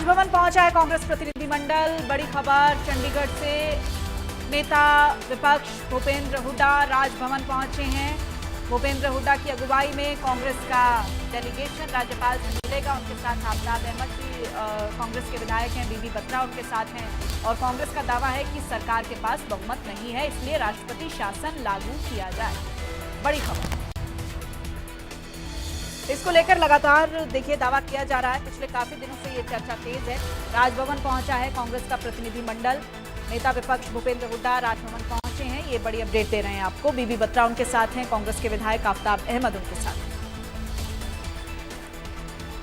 राजभवन पहुंचा है कांग्रेस प्रतिनिधिमंडल। बड़ी खबर चंडीगढ़ से, नेता विपक्ष भूपेंद्र हुड्डा राजभवन पहुंचे हैं। भूपेंद्र हुड्डा की अगुवाई में कांग्रेस का डेलीगेशन राज्यपाल से मिलेगा। उनके साथ आफ्ताब अहमद भी कांग्रेस के विधायक हैं, बीबी बत्रा उनके साथ हैं। और कांग्रेस का दावा है कि सरकार के पास बहुमत नहीं है, इसलिए राष्ट्रपति शासन लागू किया जाए। बड़ी खबर, इसको लेकर लगातार देखिए दावा किया जा रहा है। पिछले काफी दिनों से ये चर्चा तेज है। राजभवन पहुंचा है कांग्रेस का प्रतिनिधिमंडल। नेता विपक्ष भूपेंद्र हुड्डा राजभवन पहुंचे हैं, ये बड़ी अपडेट दे रहे हैं आपको। बीबी बत्रा उनके साथ हैं, कांग्रेस के विधायक आफ्ताब अहमद उनके साथ।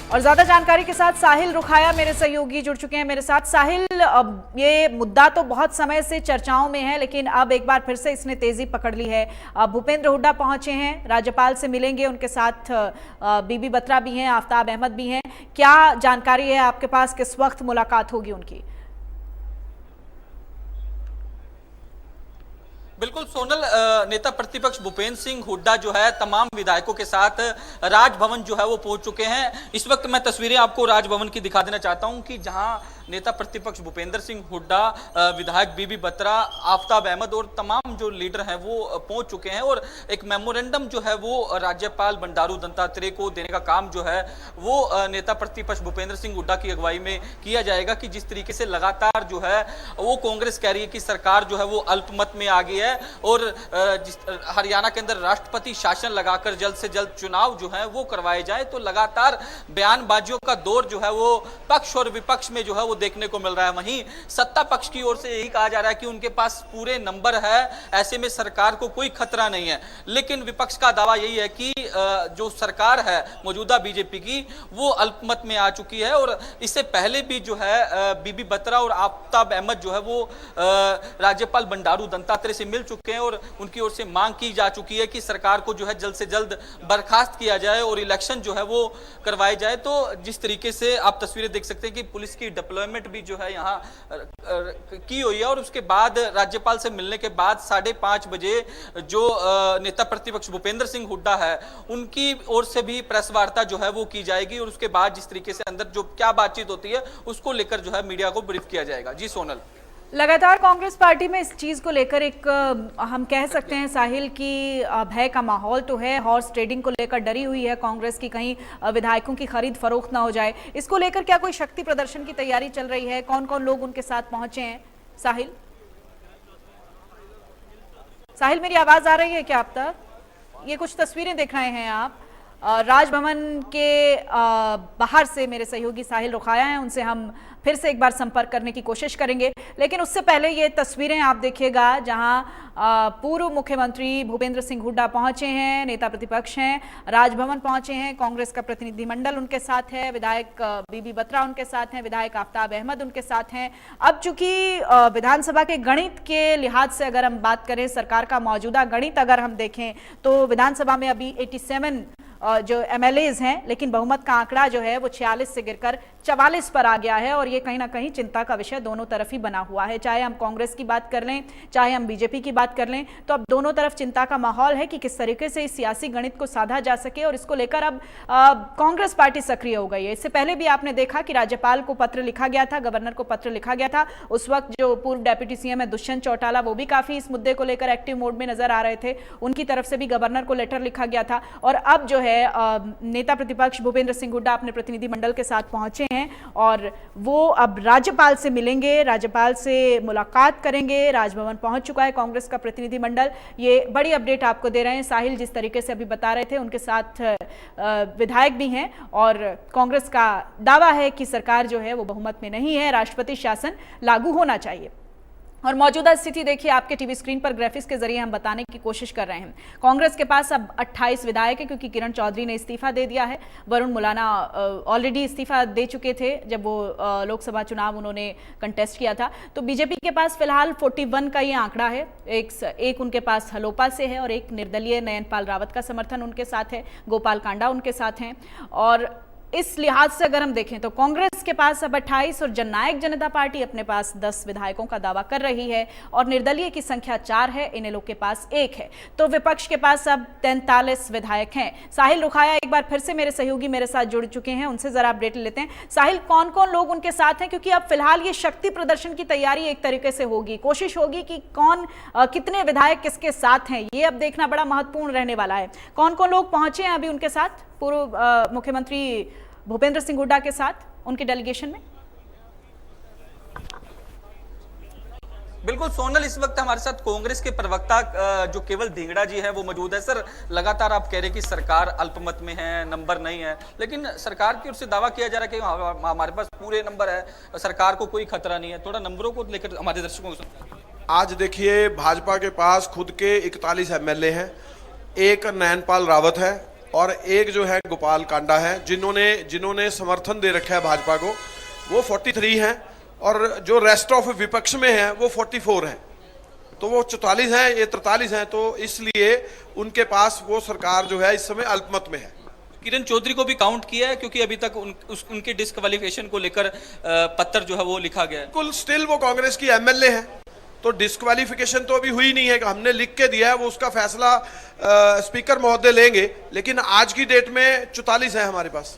और ज्यादा जानकारी के साथ साहिल रुखाया मेरे सहयोगी जुड़ चुके हैं मेरे साथ। साहिल, अब ये मुद्दा तो बहुत समय से चर्चाओं में है, लेकिन अब एक बार फिर से इसने तेजी पकड़ ली है। भूपेंद्र हुड्डा पहुंचे हैं, राज्यपाल से मिलेंगे, उनके साथ बीबी बत्रा भी हैं, आफ्ताब अहमद भी हैं। क्या जानकारी है आपके पास, किस वक्त मुलाकात होगी उनकी? बिल्कुल सोनल, नेता प्रतिपक्ष भूपेंद्र सिंह हुड्डा जो है तमाम विधायकों के साथ राजभवन जो है वो पहुंच चुके हैं। इस वक्त मैं तस्वीरें आपको राजभवन की दिखा देना चाहता हूं कि जहां नेता प्रतिपक्ष भूपेंद्र सिंह हुड्डा, विधायक बीबी बत्रा, आफ्ताब अहमद और तमाम जो लीडर हैं वो पहुंच चुके हैं। और एक मेमोरेंडम जो है वो राज्यपाल बंडारू दत्तात्रेय को देने का काम जो है वो नेता प्रतिपक्ष भूपेंद्र सिंह हुड्डा की अगुवाई में किया जाएगा। कि जिस तरीके से लगातार जो है वो कांग्रेस कह रही है कि सरकार जो है वो अल्पमत में आ गई है और हरियाणा के अंदर राष्ट्रपति शासन लगाकर जल्द से जल्द चुनाव जो है वो करवाए जाए, तो लगातार बयानबाजियों का दौर जो है वो पक्ष और विपक्ष में जो है देखने को मिल रहा है। वहीं सत्ता पक्ष की ओर से यही कहा जा रहा है कि उनके पास पूरे नंबर है, ऐसे में सरकार को कोई खतरा नहीं है। लेकिन विपक्ष का दावा यही है कि जो सरकार है मौजूदा बीजेपी की, वो अल्पमत में आ चुकी है। और इससे पहले भी जो है बीबी बत्रा और आफ्ताब अहमद जो है वो राज्यपाल बंडारू दत्तात्रेय से मिल चुके हैं और उनकी ओर से मांग की जा चुकी है कि सरकार को जो है जल्द से जल्द बर्खास्त किया जाए और इलेक्शन जो है वो करवाए जाए। तो जिस तरीके से आप तस्वीरें देख सकते हैं कि पुलिस की डिप्लॉयमेंट भी जो है यहाँ की हुई है। और उसके बाद राज्यपाल से मिलने के बाद 5:30 बजे जो नेता प्रतिपक्ष भूपेंद्र सिंह हुड्डा है उनकी ओर से भी प्रेस वार्ता जो है वो की जाएगी। और उसके बाद जिस तरीके से अंदर जो क्या बातचीत होती है उसको लेकर जो है मीडिया को ब्रीफ किया जाएगा। जी सोनल, लगातार कांग्रेस पार्टी में इस चीज को लेकर एक हम कह सकते हैं साहिल की भय का माहौल तो है। हॉर्स ट्रेडिंग को लेकर डरी हुई है कांग्रेस की, कहीं विधायकों की खरीद फरोख्त ना हो जाए। इसको लेकर क्या कोई शक्ति प्रदर्शन की तैयारी चल रही है? कौन कौन लोग उनके साथ पहुंचे हैं? साहिल, मेरी आवाज आ रही है क्या आप तक? ये कुछ तस्वीरें देख रहे हैं आप राजभवन के बाहर से। मेरे सहयोगी साहिल रुखाया हैं, उनसे हम फिर से एक बार संपर्क करने की कोशिश करेंगे। लेकिन उससे पहले ये तस्वीरें आप देखिएगा जहां पूर्व मुख्यमंत्री भूपेंद्र सिंह हुड्डा पहुंचे हैं, नेता प्रतिपक्ष हैं, राजभवन पहुंचे हैं, कांग्रेस का प्रतिनिधिमंडल उनके साथ है, विधायक बीबी बत्रा उनके साथ हैं, विधायक आफ्ताब अहमद उनके साथ हैं। अब चूंकि विधानसभा के गणित के लिहाज से अगर हम बात करें, सरकार का मौजूदा गणित अगर हम देखें तो विधानसभा में अभी 87 जो एमएलएज हैं, लेकिन बहुमत का आंकड़ा जो है वो 46 से गिरकर 44 पर आ गया है। और ये कहीं ना कहीं चिंता का विषय दोनों तरफ ही बना हुआ है। चाहे हम कांग्रेस की बात कर लें, चाहे हम बीजेपी की बात कर लें, तो अब दोनों तरफ चिंता का माहौल है कि किस तरीके से इस सियासी गणित को साधा जा सके। और इसको लेकर अब कांग्रेस पार्टी सक्रिय हो गई है। इससे पहले भी आपने देखा कि राज्यपाल को पत्र लिखा गया था, गवर्नर को पत्र लिखा गया था। उस वक्त जो पूर्व डेप्यूटी सीएम है दुष्यंत चौटाला, वो भी काफी इस मुद्दे को लेकर एक्टिव मोड में नजर आ रहे थे। उनकी तरफ से भी गवर्नर को लेटर लिखा गया था। और अब जो है नेता प्रतिपक्ष भूपेंद्र सिंह हुड्डा अपने प्रतिनिधिमंडल के साथ पहुंचे हैं और वो अब राज्यपाल से मिलेंगे, राज्यपाल से मुलाकात करेंगे। राजभवन पहुंच चुका है कांग्रेस का प्रतिनिधिमंडल। ये बड़ी अपडेट आपको दे रहे हैं साहिल, जिस तरीके से अभी बता रहे थे। उनके साथ विधायक भी हैं और कांग्रेस का दावा है कि सरकार जो है वो बहुमत में नहीं है, राष्ट्रपति शासन लागू होना चाहिए। और मौजूदा स्थिति देखिए आपके टीवी स्क्रीन पर ग्राफिक्स के जरिए हम बताने की कोशिश कर रहे हैं। कांग्रेस के पास अब 28 विधायक है, क्योंकि किरण चौधरी ने इस्तीफा दे दिया है। वरुण मुलाना ऑलरेडी इस्तीफा दे चुके थे जब वो लोकसभा चुनाव उन्होंने कंटेस्ट किया था। तो बीजेपी के पास फिलहाल 41 का ये आंकड़ा है। एक उनके पास हलोपा से है और एक निर्दलीय नयनपाल रावत का समर्थन उनके साथ है, गोपाल कांडा उनके साथ हैं। और इस लिहाज से अगर हम देखें तो कांग्रेस के पास अब 28 और जननायक जनता पार्टी अपने पास 10 विधायकों का दावा कर रही है और निर्दलीय की संख्या 4 है, इनेलो के पास 1 है। तो विपक्ष के पास अब 43 विधायक हैं। साहिल रुखाया एक बार फिर से मेरे सहयोगी मेरे साथ जुड़ चुके हैं, उनसे जरा अपडेट लेते हैं। साहिल, कौन कौन लोग उनके साथ हैं, क्योंकि अब फिलहाल ये शक्ति प्रदर्शन की तैयारी एक तरीके से होगी, कोशिश होगी कि कौन कितने विधायक किसके साथ हैं, ये अब देखना बड़ा महत्वपूर्ण रहने वाला है। कौन कौन लोग पहुंचे हैं अभी उनके साथ, पूर्व मुख्यमंत्री भूपेंद्र सिंह हुड्डा के साथ उनके डेलीगेशन में? बिल्कुल सोनल, इस वक्त हमारे साथ कांग्रेस के प्रवक्ता जो केवल धिंगड़ा जी है वो मौजूद है। सर, लगातार आप कह रहे हैं कि सरकार अल्पमत में है, नंबर नहीं है, लेकिन सरकार की ओर से दावा किया जा रहा है कि हमारे पास पूरे नंबर है, सरकार को कोई खतरा नहीं है। थोड़ा नंबरों को लेकर हमारे दर्शकों को सुनिए। आज देखिए, भाजपा के पास खुद के 41 एमएलए हैं, एक नयनपाल रावत है और एक जो है गोपाल कांडा है, जिन्होंने समर्थन दे रखा है भाजपा को, वो 43 हैं और जो रेस्ट ऑफ विपक्ष में है वो 44 हैं। तो वो 44 हैं, ये 43 हैं, तो इसलिए उनके पास वो सरकार जो है इस समय अल्पमत में है। किरण चौधरी को भी काउंट किया है, क्योंकि अभी तक उनके डिस्क्वालिफिकेशन को लेकर पत्र जो है वो लिखा गया है। बिल्कुल, स्टिल वो कांग्रेस की एमएलए है, तो डिस्क्वालिफिकेशन तो अभी हुई नहीं है कि हमने लिख के दिया है, वो उसका फैसला स्पीकर महोदय लेंगे, लेकिन आज की डेट में 44 है हमारे पास।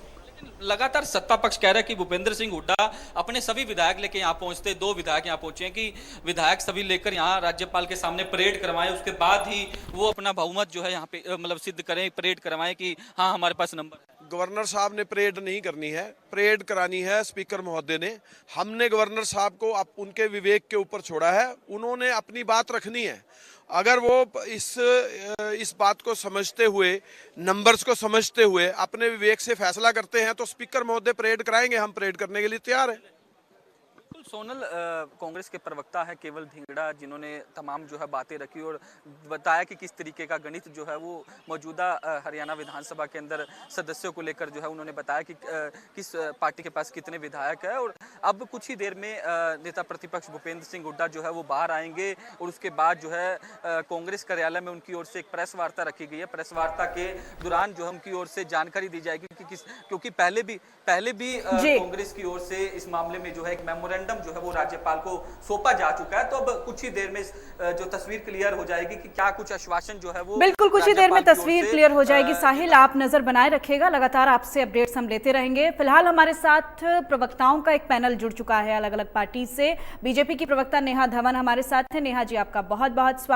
लगातार सत्ता पक्ष कह रहा है कि भूपेंद्र सिंह हुड्डा अपने सभी विधायक लेकर यहाँ पहुंचते, 2 विधायक यहाँ पहुंचे हैं कि विधायक सभी लेकर यहाँ राज्यपाल के सामने परेड करवाएं, उसके बाद ही वो अपना बहुमत जो है यहाँ पे मतलब सिद्ध करें, परेड करवाएं कि हाँ हमारे पास नंबर है। गवर्नर साहब ने परेड नहीं करनी है, परेड करानी है स्पीकर महोदय ने। हमने गवर्नर साहब को उनके विवेक के ऊपर छोड़ा है, उन्होंने अपनी बात रखनी है। अगर वो इस बात को समझते हुए, नंबर्स को समझते हुए अपने विवेक से फैसला करते हैं तो स्पीकर महोदय परेड कराएंगे, हम परेड करने के लिए तैयार हैं। सोनल, कांग्रेस के प्रवक्ता है केवल धिंगड़ा, जिन्होंने तमाम जो है बातें रखी और बताया कि किस तरीके का गणित जो है वो मौजूदा हरियाणा विधानसभा के अंदर सदस्यों को लेकर जो है उन्होंने बताया कि किस पार्टी के पास कितने विधायक है। और अब कुछ ही देर में नेता प्रतिपक्ष भूपेंद्र सिंह हुड्डा जो है वो बाहर आएंगे और उसके बाद जो है कांग्रेस कार्यालय में उनकी ओर से एक प्रेस वार्ता रखी गई है। प्रेस वार्ता के दौरान जो है उनकी ओर से जानकारी दी जाएगी कि क्योंकि पहले भी कांग्रेस की ओर से इस मामले में जो है एक मेमोरेंडम जो है वो राज्यपाल को सौंपा जा चुका है। तो अब कुछ ही देर में जो तस्वीर क्लियर हो जाएगी कि क्या कुछ आश्वासन जो है वो बिल्कुल कुछ ही देर में तस्वीर क्लियर हो जाएगी। साहिल, आप नजर बनाए रखिएगा, लगातार आपसे अपडेट्स हम लेते रहेंगे। फिलहाल हमारे साथ प्रवक्ताओं का एक पैनल जुड़ चुका है अलग अलग पार्टी से। बीजेपी की प्रवक्ता नेहा धवन हमारे साथ है। नेहा जी, आपका बहुत बहुत स्वागत।